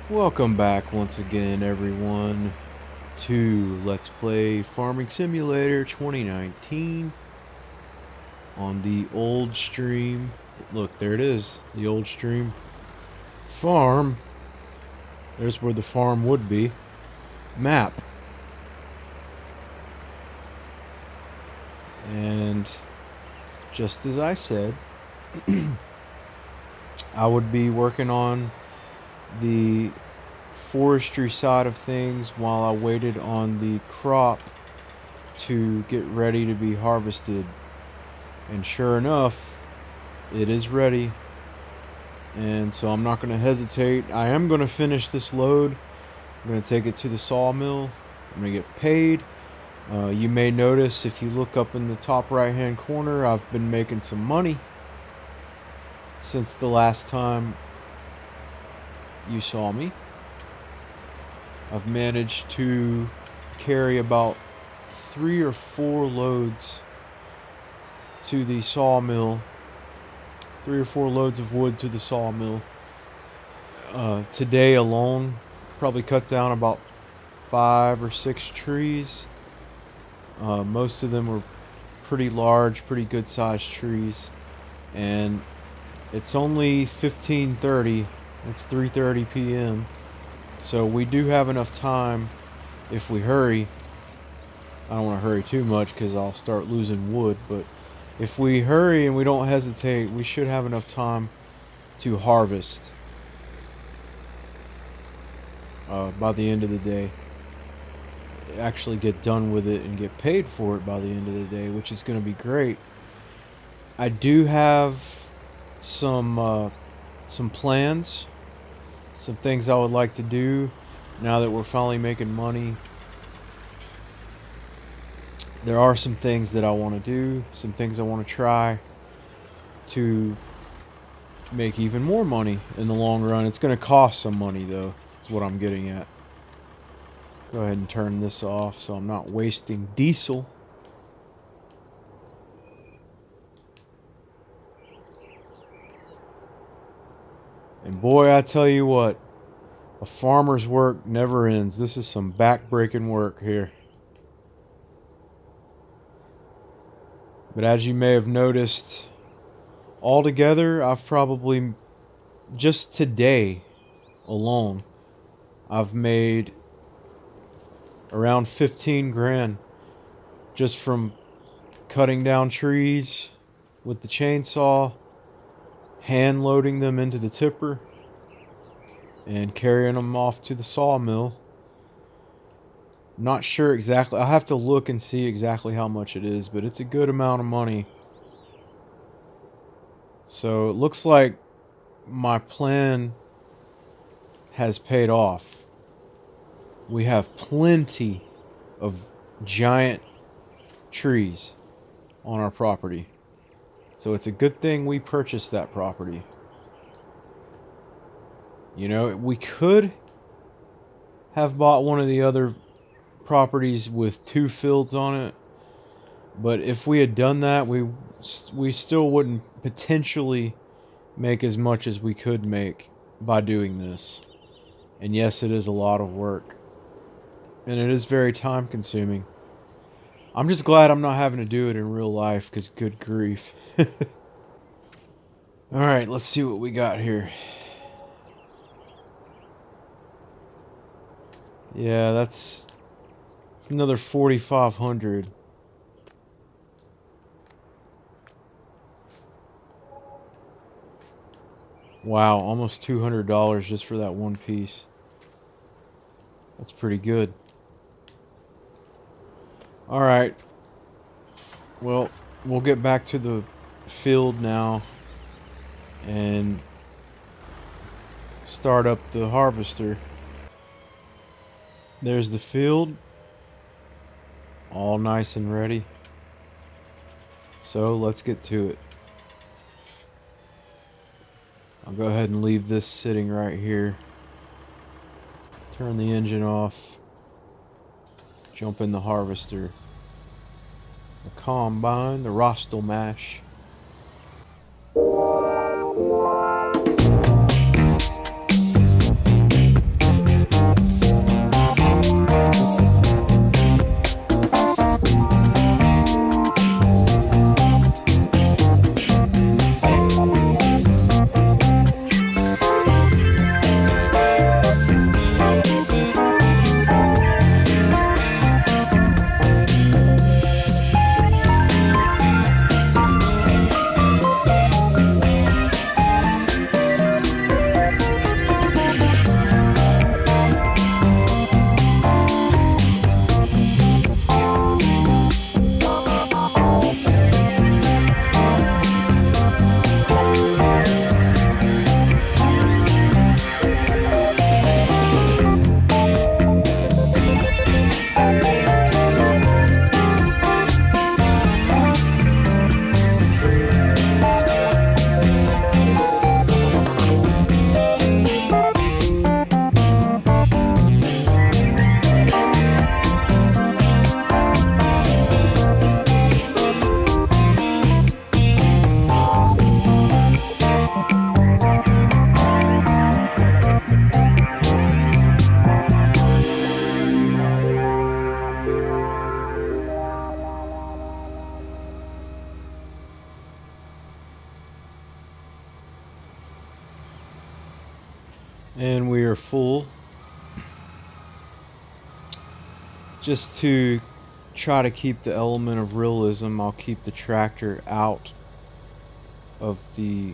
Welcome back once again, everyone, to Let's Play Farming Simulator 2019 on the old stream. Look, there it is, the old stream farm. There's where the farm would be. Map. And just as I said, I would be working on the forestry side of things while I waited on the crop to get ready to be harvested. And sure enough, it is ready. And so I'm not going to hesitate. I am going to finish this load. I'm going to take it to the sawmill. I'm going to get paid. You may notice if you look up in the top right hand corner, I've been making some money since the last time you saw me. I've managed to carry about 3 or 4 loads to the sawmill. 3 or 4 loads of wood to the sawmill. Today alone, probably cut down about 5 or 6 trees. Most of them were pretty large, pretty good sized trees. And it's only 15:30. It's 3:30 p.m. So we do have enough time if we hurry. I don't want to hurry too much because I'll start losing wood, but if we hurry and we don't hesitate, we should have enough time to harvest by the end of the day. Actually get done with it and get paid for it by the end of the day, which is going to be great. I do have some plans, some things I would like to do now that we're finally making money. There are some things that I want to do, some things I want to try to make even more money in the long run. It's going to cost some money though, that's what I'm getting at. Go ahead and turn this off so I'm not wasting diesel. And boy, I tell you what, a farmer's work never ends. This is some back-breaking work here. But as you may have noticed, altogether, I've probably, just today alone, I've made around 15 grand just from cutting down trees with the chainsaw, hand loading them into the tipper, and carrying them off to the sawmill. Not sure exactly. I'll have to look and see exactly how much it is, but it's a good amount of money. So it looks like my plan has paid off. We have plenty of giant trees on our property. So it's a good thing we purchased that property. You know, we could have bought one of the other properties with 2 fields on it, but if we had done that, we still wouldn't potentially make as much as we could make by doing this. And yes, it is a lot of work, and it is very time consuming. I'm just glad I'm not having to do it in real life, because good grief. Alright, let's see what we got here. Yeah, that's another 4,500. Wow, almost $200 just for that one piece. That's pretty good. Alright. Well, we'll get back to the field now and start up the harvester. There's the field, all nice and ready. So let's get to it. I'll go ahead and leave this sitting right here. Turn the engine off. Jump in the harvester. The combine, the Rostel mash. And we are full. Just to try to keep the element of realism, I'll keep the tractor out of the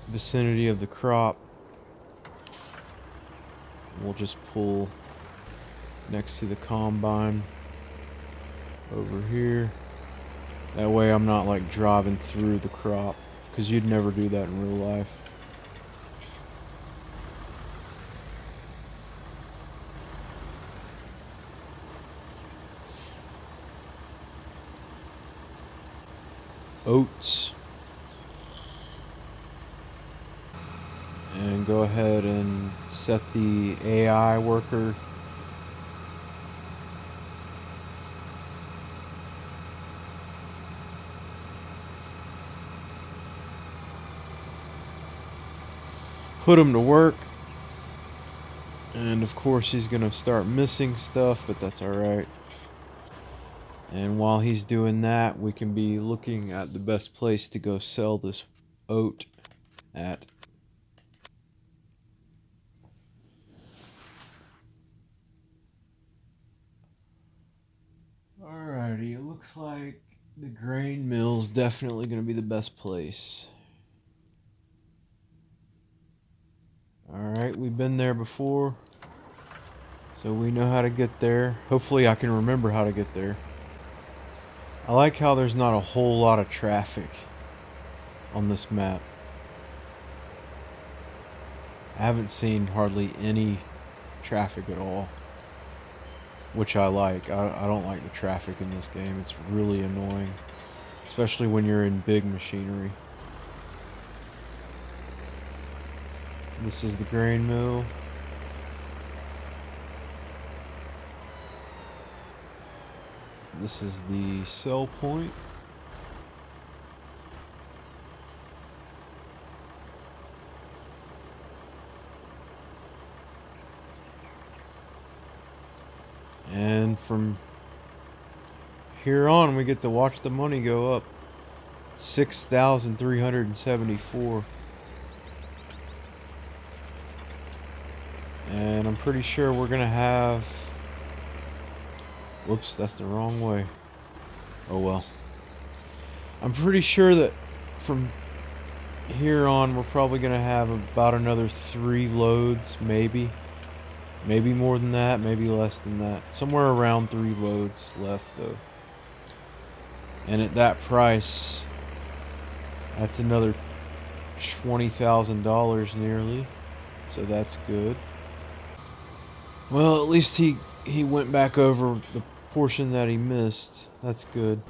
vicinity of the crop. We'll just pull next to the combine over here. That way I'm not like driving through the crop, because you'd never do that in real life. Oats. And go ahead and set the AI worker put him to work. And of course he's gonna start missing stuff, but that's alright. And while he's doing that, we can be looking at the best place to go sell this oat at. Alrighty, it looks like the grain mill's definitely gonna be the best place. Alright, we've been there before, so we know how to get there. Hopefully I can remember how to get there. I like how there's not a whole lot of traffic on this map. I haven't seen hardly any traffic at all, which I like. I don't like the traffic in this game. It's really annoying, especially when you're in big machinery. This is the grain mill. This is the sell point. And from here on, we get to watch the money go up. 6,374. And I'm pretty sure we're gonna have... Whoops, that's the wrong way. Oh well. I'm pretty sure that from here on, we're probably gonna have about another 3 loads, maybe. Maybe more than that, maybe less than that. Somewhere around 3 loads left, though. And at that price, that's another $20,000 nearly. So that's good. Well, at least he went back over the portion that he missed. That's good.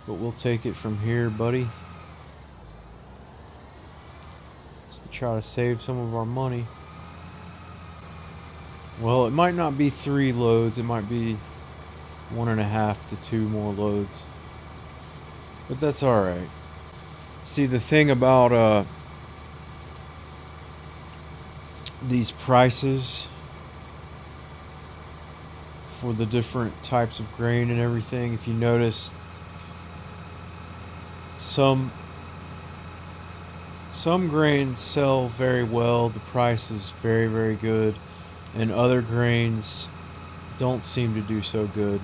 But we'll take it from here, buddy. Just to try to save some of our money. Well, it might not be 3 loads. It might be 1.5 to 2 more loads. But that's alright. See, the thing about these prices for the different types of grain and everything, if you notice, some grains sell very well, the price is very, very good, and other grains don't seem to do so good,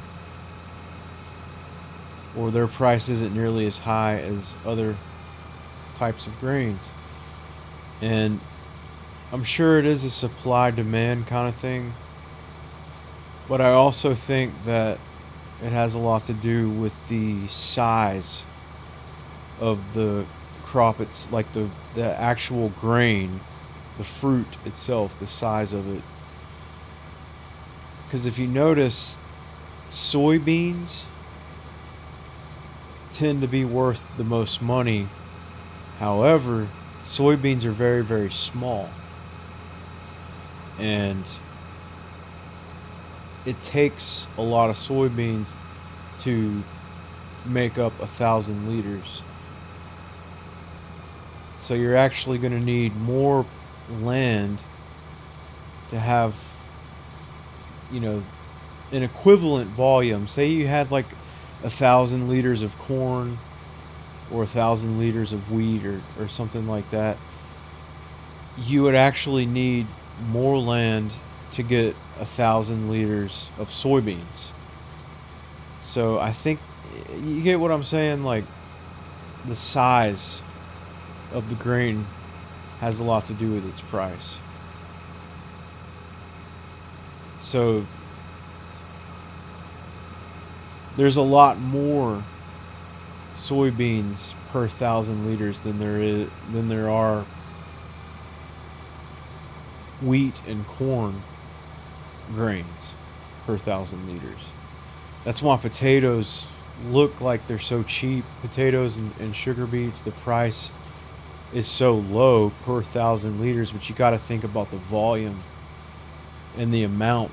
or their price isn't nearly as high as other types of grains. And I'm sure it is a supply-demand kind of thing, but I also think that it has a lot to do with the size of the crop. It's like the actual grain, the fruit itself, the size of it. Because if you notice, soybeans tend to be worth the most money. However, soybeans are very, very small. And it takes a lot of soybeans to make up 1,000 liters. So you're actually going to need more land to have, you know, an equivalent volume. Say you had like 1,000 liters of corn or 1,000 liters of wheat or something like that. you would actually need more land to get 1,000 liters of soybeans. So I think you get what I'm saying. Like the size of the grain has a lot to do with its price. So there's a lot more soybeans per 1,000 liters than there are wheat and corn grains per 1,000 liters. That's why potatoes look like they're so cheap. Potatoes and sugar beets, the price is so low per 1,000 liters, but you got to think about the volume and the amount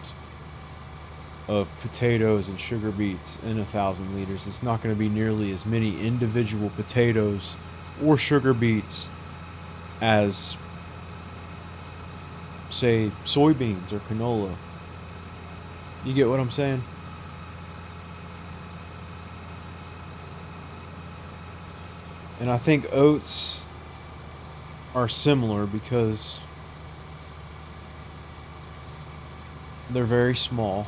of potatoes and sugar beets in 1,000 liters. It's not going to be nearly as many individual potatoes or sugar beets as, say, soybeans or canola. You get what I'm saying? And I think oats are similar because they're very small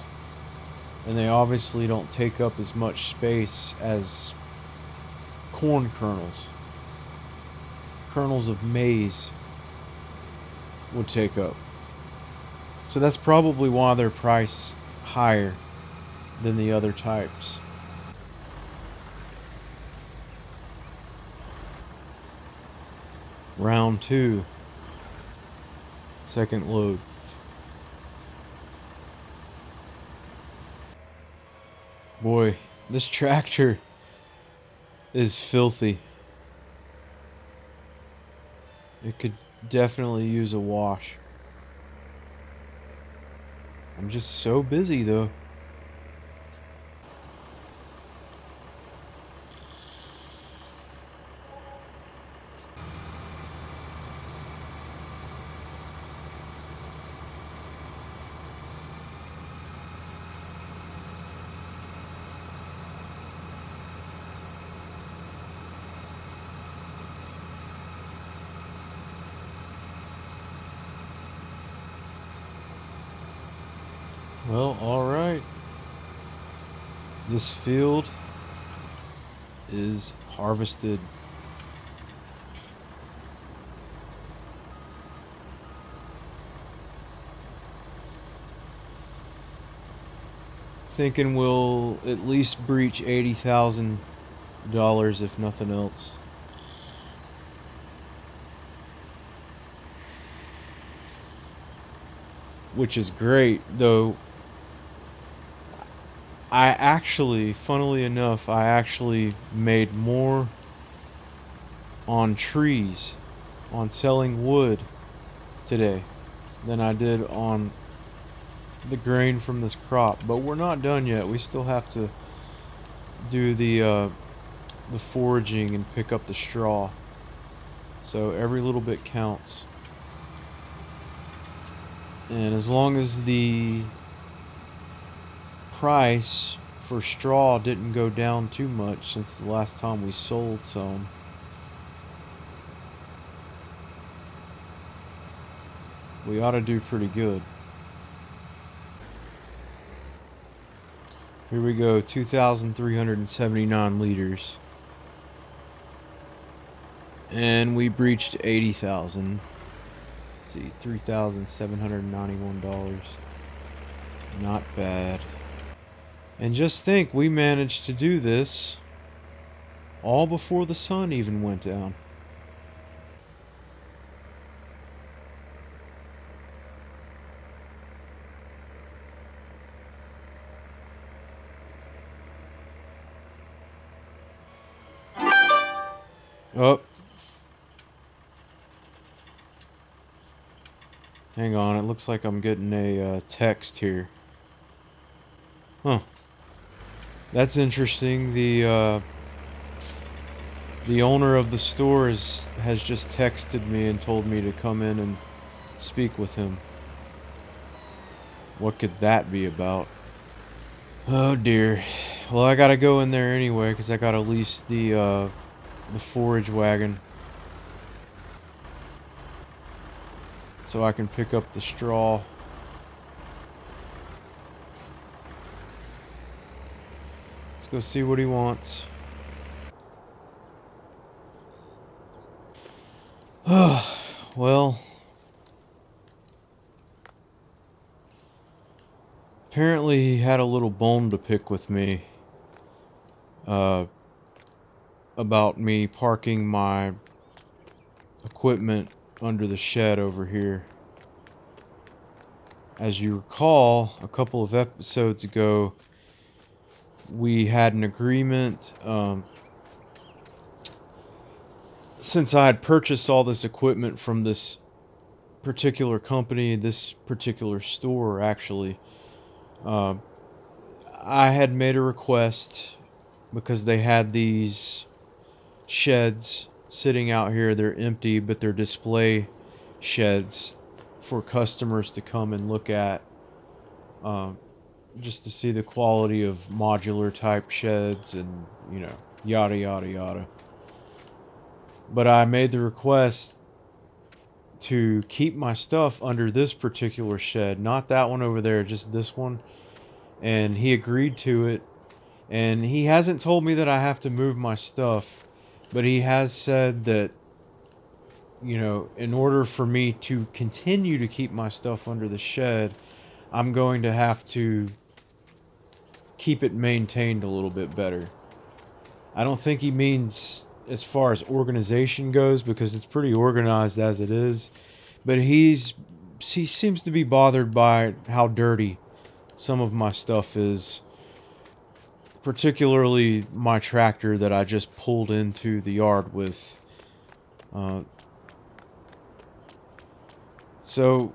and they obviously don't take up as much space as corn kernels. Kernels of maize would take up. So that's probably why they're priced higher than the other types. Round 2. Second load. Boy, this tractor is filthy. It could definitely use a wash. I'm just so busy though. Well, alright. This field is harvested. Thinking we'll at least breach $80,000 if nothing else. Which is great, though. Funnily enough, I actually made more on trees, on selling wood today, than I did on the grain from this crop. But we're not done yet. We still have to do the foraging and pick up the straw. So every little bit counts. And as long as the price for straw didn't go down too much since the last time we sold some, we ought to do pretty good. Here we go, 2,379 liters. And we breached 80,000. Let's see, $3,791. Not bad. And just think, we managed to do this all before the sun even went down. Oh. Hang on, it looks like I'm getting a text here. Huh. That's interesting. The owner of the store has just texted me and told me to come in and speak with him. What could that be about? Oh dear. Well, I gotta go in there anyway because I gotta lease the forage wagon. so I can pick up the straw. Let's go see what he wants. Well, apparently he had a little bone to pick with me uh, about me parking my equipment under the shed over here. As you recall, a couple of episodes ago, we had an agreement. Since I had purchased all this equipment from this particular company, this particular store, actually, uh, I had made a request because they had these sheds sitting out here. They're empty, but they're display sheds for customers to come and look at, um, just to see the quality of modular type sheds and, yada, yada, yada. But I made the request to keep my stuff under this particular shed, not that one over there, just this one. And he agreed to it. And he hasn't told me that I have to move my stuff, but he has said that, in order for me to continue to keep my stuff under the shed, I'm going to have to keep it maintained a little bit better. I don't think he means as far as organization goes, because it's pretty organized as it is, but he seems to be bothered by how dirty some of my stuff is, particularly my tractor that I just pulled into the yard with. So,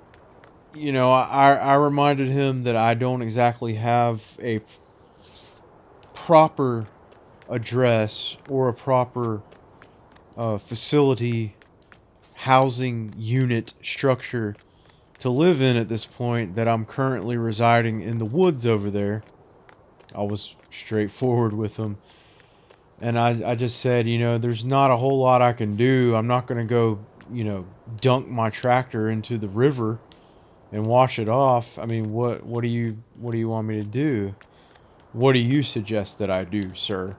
I reminded him that I don't exactly have a proper address or a proper facility, housing unit structure to live in at this point, that I'm currently residing in the woods over there. I was straightforward with him. And I just said, there's not a whole lot I can do. I'm not going to go, dunk my tractor into the river and wash it off. I mean, what do you want me to do? What do you suggest that I do, sir?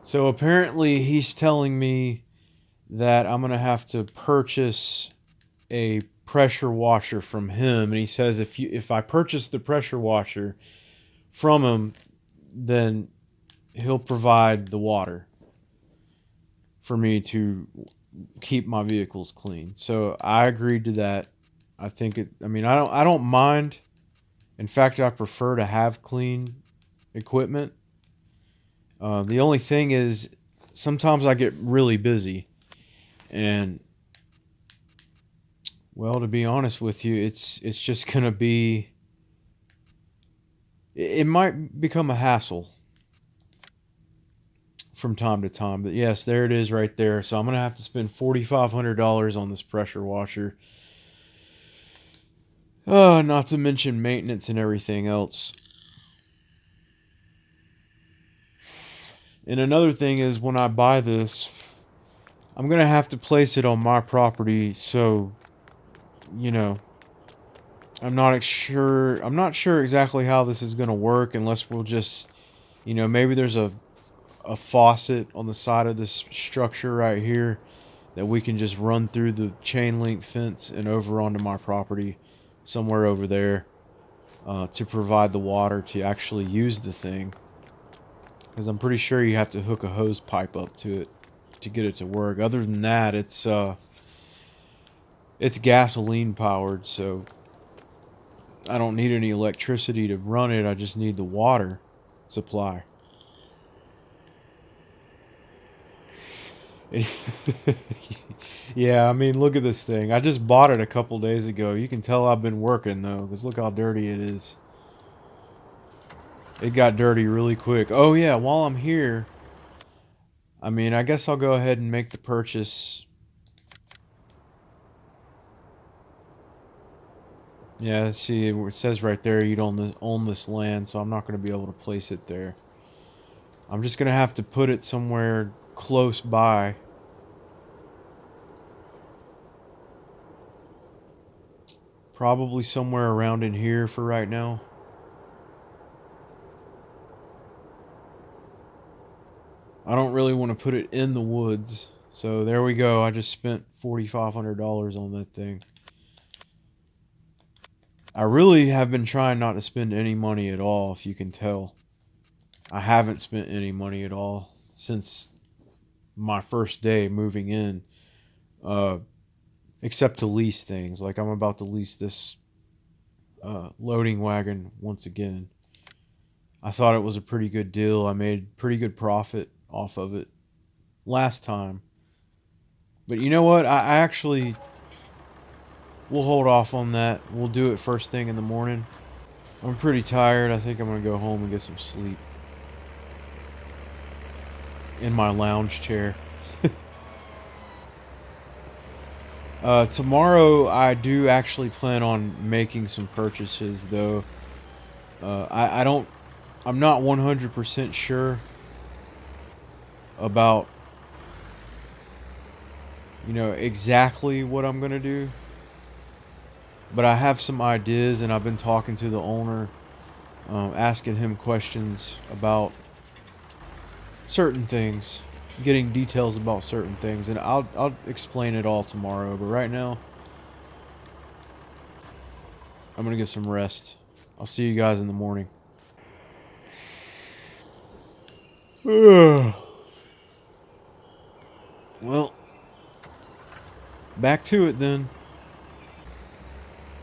So apparently he's telling me that I'm going to have to purchase a pressure washer from him, and he says if I purchase the pressure washer from him, then he'll provide the water for me to keep my vehicles clean. So I agreed to that. I don't mind. In fact, I prefer to have clean equipment. The only thing is, sometimes I get really busy, and, well, to be honest with you, it's just gonna be. It might become a hassle from time to time, but yes, there it is right there. So I'm gonna have to spend $4,500 on this pressure washer. Not to mention maintenance and everything else. And another thing is, when I buy this, I'm going to have to place it on my property, so, I'm not sure exactly how this is going to work, unless we'll just, maybe there's a faucet on the side of this structure right here that we can just run through the chain link fence and over onto my property somewhere over there, to provide the water to actually use the thing. Because I'm pretty sure you have to hook a hose pipe up to it to get it to work. Other than that, it's gasoline powered, so I don't need any electricity to run it. I just need the water supply. Yeah, I mean, look at this thing. I just bought it a couple days ago. You can tell I've been working, though, because look how dirty it is. It got dirty really quick. Oh, yeah, while I'm here, I guess I'll go ahead and make the purchase. Yeah, see, it says right there you don't own this land, so I'm not going to be able to place it there. I'm just going to have to put it somewhere close by. Probably somewhere around in here for right now. I don't really want to put it in the woods. So there we go. I just spent $4,500 on that thing. I really have been trying not to spend any money at all, if you can tell. I haven't spent any money at all since my first day moving in. Uh, except to lease things. Like I'm about to lease this loading wagon once again. I thought it was a pretty good deal. I made pretty good profit off of it last time. But you know what? I actually we'll hold off on that. We'll do it first thing in the morning. I'm pretty tired. I think I'm going to go home and get some sleep in my lounge chair. Tomorrow I do actually plan on making some purchases though. I'm not 100% sure about, exactly what I'm going to do. But I have some ideas and I've been talking to the owner, asking him questions about certain things, getting details about certain things, and I'll explain it all tomorrow. But right now, I'm gonna get some rest. I'll see you guys in the morning. Well, back to it then.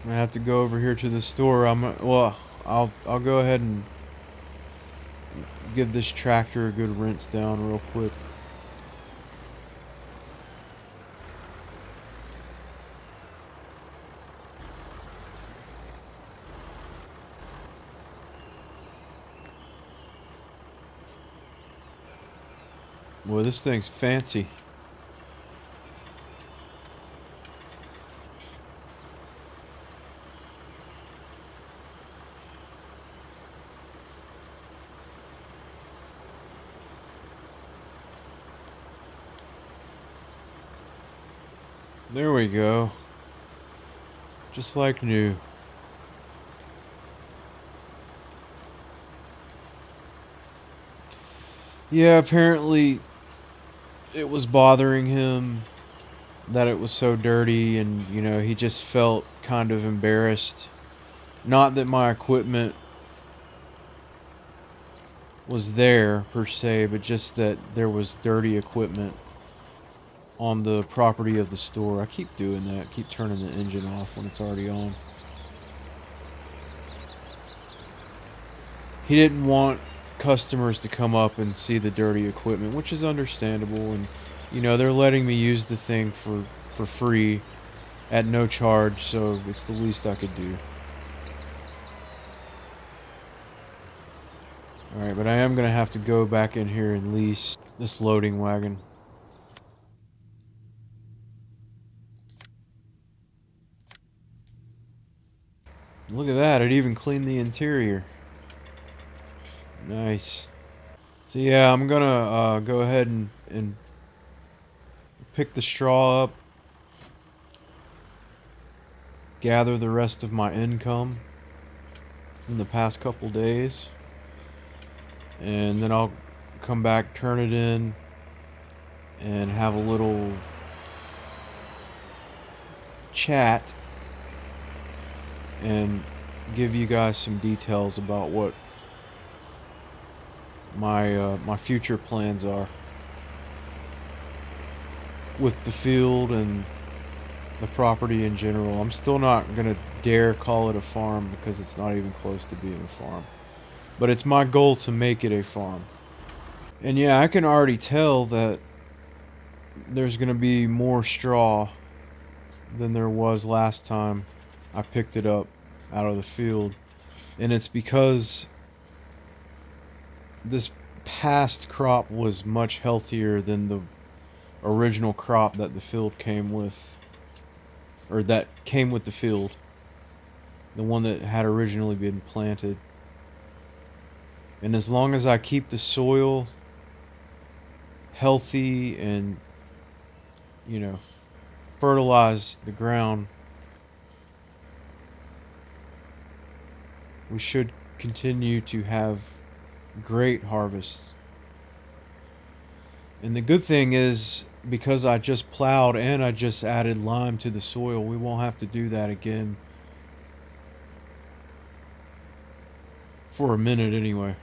I'm gonna have to go over here to the store. I'll go ahead and give this tractor a good rinse down real quick. Boy, this thing's fancy. There we go. Just like new. Yeah, apparently it was bothering him that it was so dirty, and he just felt kind of embarrassed. Not that my equipment was there per se, but just that there was dirty equipment on the property of the store. I keep doing that, keep turning the engine off when it's already on. He didn't want customers to come up and see the dirty equipment, which is understandable, and they're letting me use the thing for free at no charge, so it's the least I could do. Alright, but I am going to have to go back in here and lease this loading wagon. Look at that, it even cleaned the interior. Nice. So yeah, I'm going to go ahead and pick the straw up, gather the rest of my income from the past couple days, and then I'll come back, turn it in, and have a little chat and give you guys some details about what my future plans are with the field and the property in general. I'm still not gonna dare call it a farm because it's not even close to being a farm. But it's my goal to make it a farm. And yeah, I can already tell that there's gonna be more straw than there was last time I picked it up out of the field. And it's because this past crop was much healthier than the original crop that the field came with. Or that came with the field. The one that had originally been planted. And as long as I keep the soil healthy and, fertilize the ground, we should continue to have great harvests. And the good thing is, because I just plowed and I just added lime to the soil, we won't have to do that again. For a minute anyway.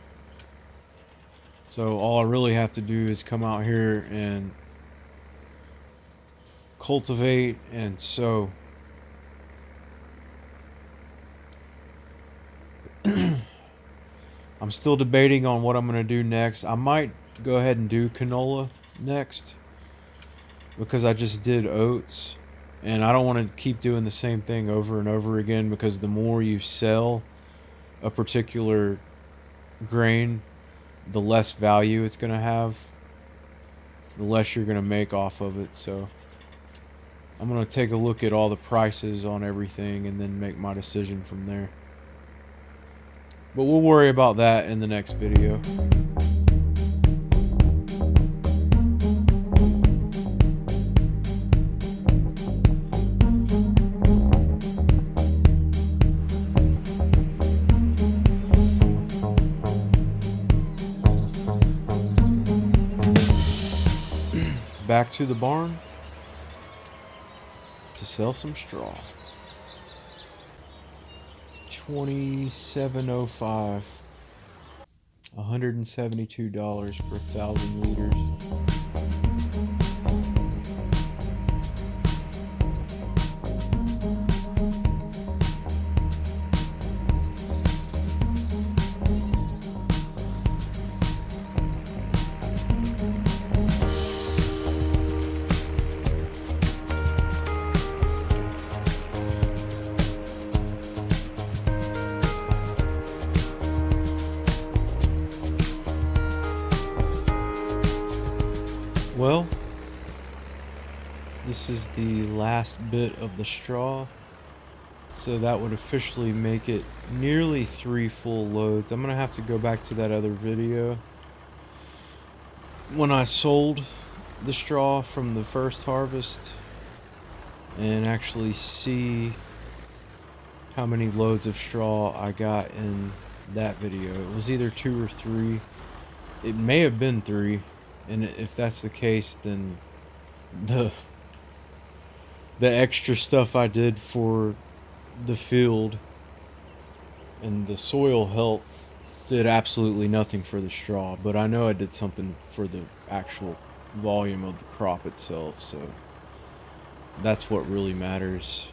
So all I really have to do is come out here and cultivate and sow. I'm still debating on what I'm going to do next. I might go ahead and do canola next, because I just did oats, and I don't want to keep doing the same thing over and over again, because the more you sell a particular grain, the less value it's going to have, the less you're going to make off of it. So I'm going to take a look at all the prices on everything and then make my decision from there. But we'll worry about that in the next video. Back to the barn to sell some straw. 27.05. $172 per 1,000 liters. Well, this is the last bit of the straw, so that would officially make it nearly 3 full loads. I'm gonna have to go back to that other video when I sold the straw from the first harvest and actually see how many loads of straw I got in that video. It was either 2 or 3. It may have been 3. And if that's the case, then the extra stuff I did for the field and the soil health did absolutely nothing for the straw. But I know I did something for the actual volume of the crop itself, so that's what really matters.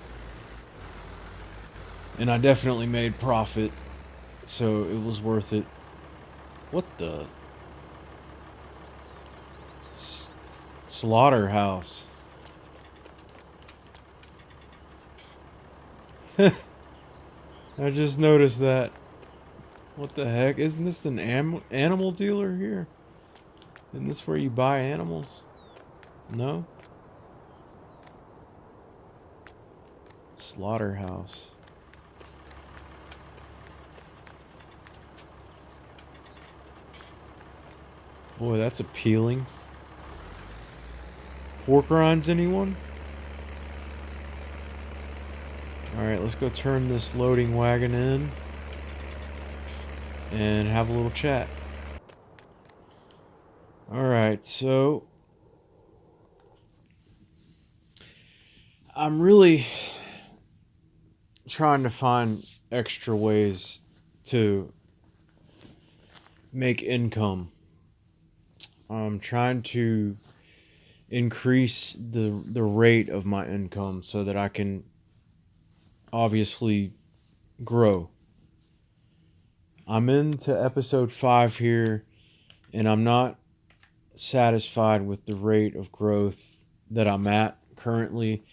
And I definitely made profit, so it was worth it. What the... Slaughterhouse. I just noticed that. What the heck? Isn't this an animal dealer here? Isn't this where you buy animals? No? Slaughterhouse. Boy, that's appealing. Pork rinds, anyone? Alright, let's go turn this loading wagon in and have a little chat. Alright, so I'm really trying to find extra ways to make income. I'm trying to increase the rate of my income so that I can obviously grow. I'm into episode 5 here, and I'm not satisfied with the rate of growth that I'm at currently.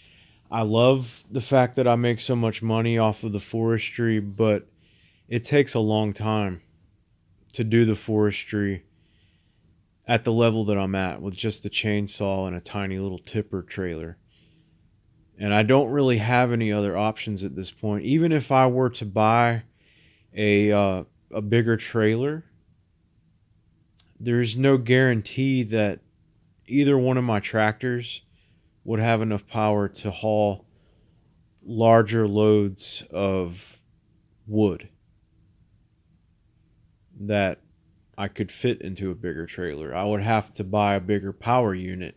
I love the fact that I make so much money off of the forestry, but it takes a long time to do the forestry at the level that I'm at with just a chainsaw and a tiny little tipper trailer. And I don't really have any other options at this point. Even if I were to buy a bigger trailer, there's no guarantee that either one of my tractors would have enough power to haul larger loads of wood. that I could fit into a bigger trailer. I would have to buy a bigger power unit.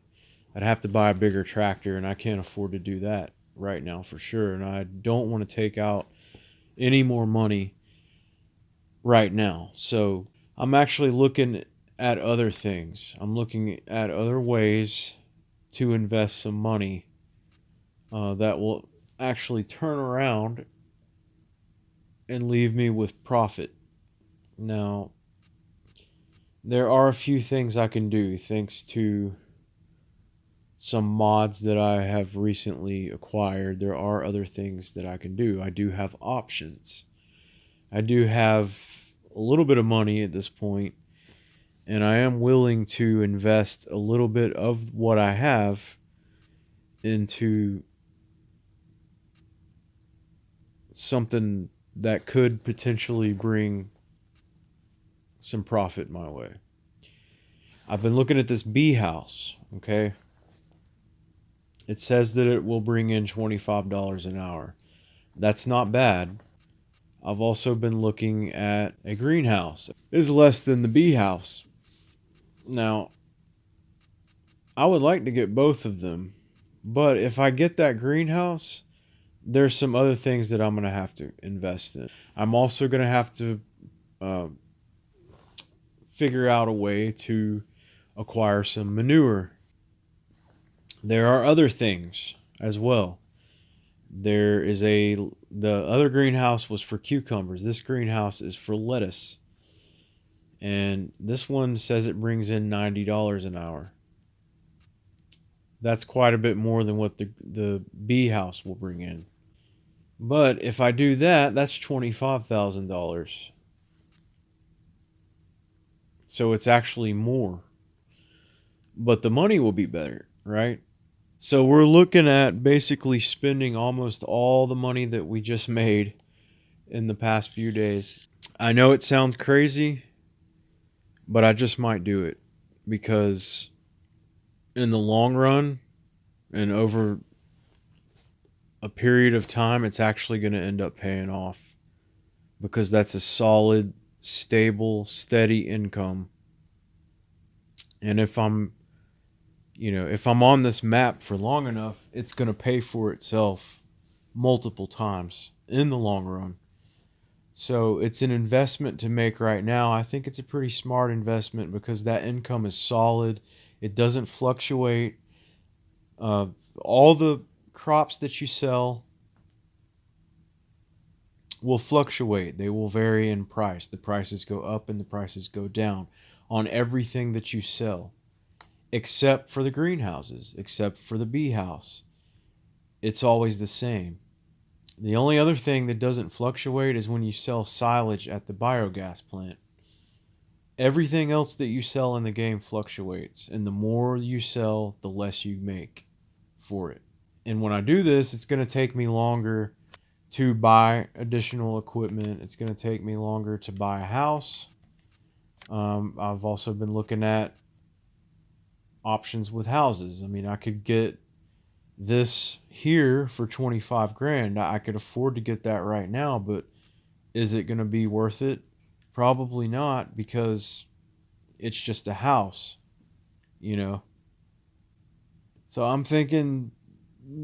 I'd have to buy a bigger tractor, and I can't afford to do that right now for sure. And I don't want to take out any more money right now. So I'm actually looking at other things. I'm looking at other ways to invest some money that will actually turn around and leave me with profit. Now, there are a few things I can do thanks to some mods that I have recently acquired. There are other things that I can do. I do have options. I do have a little bit of money at this point, and I am willing to invest a little bit of what I have into something that could potentially bring some profit my way. I've been looking at this bee house, okay? It says that it will bring in $25 an hour. That's not bad. I've also been looking at a greenhouse. It's less than the bee house. Now, I would like to get both of them, but if I get that greenhouse, there's some other things that I'm going to have to invest in. I'm also going to have to uh, figure out a way to acquire some manure. There are other things as well. The other greenhouse was for cucumbers. This greenhouse is for lettuce. And this one says it brings in $90 an hour. That's quite a bit more than what the bee house will bring in. But if I do that, that's $25,000. So it's actually more. But the money will be better, right? So we're looking at basically spending almost all the money that we just made in the past few days. I know it sounds crazy, but I just might do it because in the long run and over a period of time, it's actually going to end up paying off because that's a solid, stable, steady income. And if I'm on this map for long enough, it's going to pay for itself multiple times in the long run. So it's an investment to make right now. I think it's a pretty smart investment because that income is solid. It doesn't fluctuate. All the crops that you sell will fluctuate. They will vary in price. The prices go up and the prices go down on everything that you sell, except for the greenhouses, except for the bee house. It's always the same. The only other thing that doesn't fluctuate is when you sell silage at the biogas plant. Everything else that you sell in the game fluctuates, and the more you sell, the less you make for it. And when I do this, it's going to take me longer to buy additional equipment. It's going to take me longer to buy a house. I've also been looking at options with houses. I mean, I could get this here for 25 grand. I could afford to get that right now, but is it going to be worth it? Probably not, because it's just a house, you know. So I'm thinking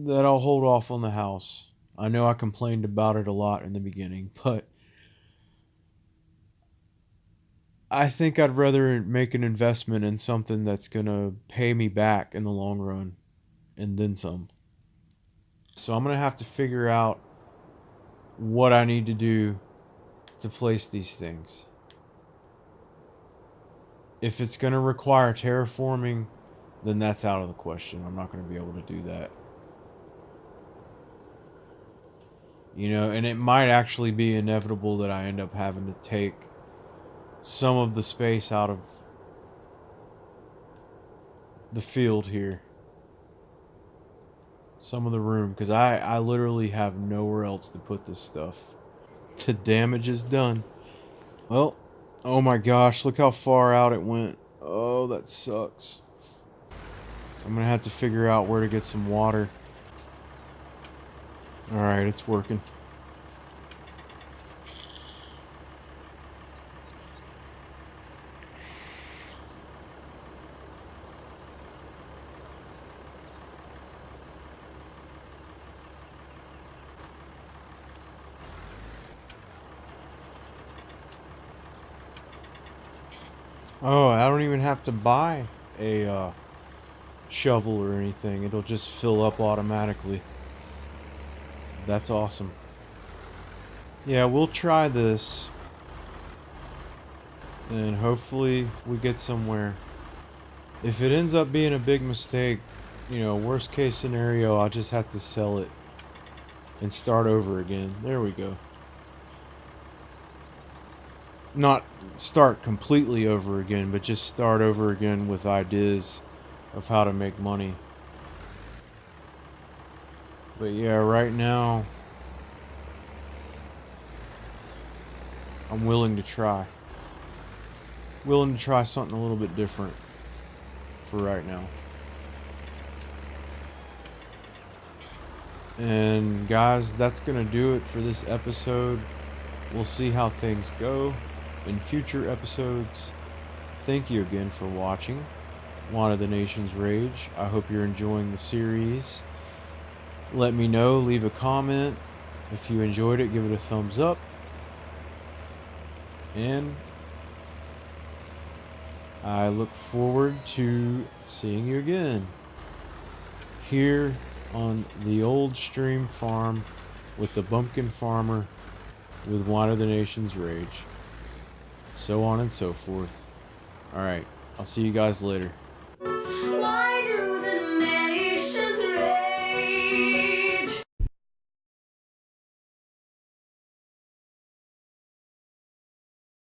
that I'll hold off on the house. I know I complained about it a lot in the beginning, but I think I'd rather make an investment in something that's going to pay me back in the long run and then some. So I'm going to have to figure out what I need to do to place these things. If it's going to require terraforming, then that's out of the question. I'm not going to be able to do that. You know, and it might actually be inevitable that I end up having to take some of the space out of the field here. Some of the room, because I literally have nowhere else to put this stuff. The damage is done. Well, oh my gosh, look how far out it went. Oh, that sucks. I'm going to have to figure out where to get some water. Alright, it's working. Oh, I don't even have to buy a shovel or anything. It'll just fill up automatically. That's awesome. Yeah, we'll try this and hopefully we get somewhere. If it ends up being a big mistake, worst case scenario, I'll just have to sell it and start over again. There we go. Not start completely over again, but just start over again with ideas of how to make money. But yeah, right now, I'm willing to try. Willing to try something a little bit different for right now. And guys, that's going to do it for this episode. We'll see how things go in future episodes. Thank you again for watching One of the Nation's Rage. I hope you're enjoying the series. Let me know, leave a comment. If you enjoyed it, give it a thumbs up. And I look forward to seeing you again here on the old stream farm with the Bumpkin Farmer with One of the Nation's Rage. So on and so forth. Alright, I'll see you guys later.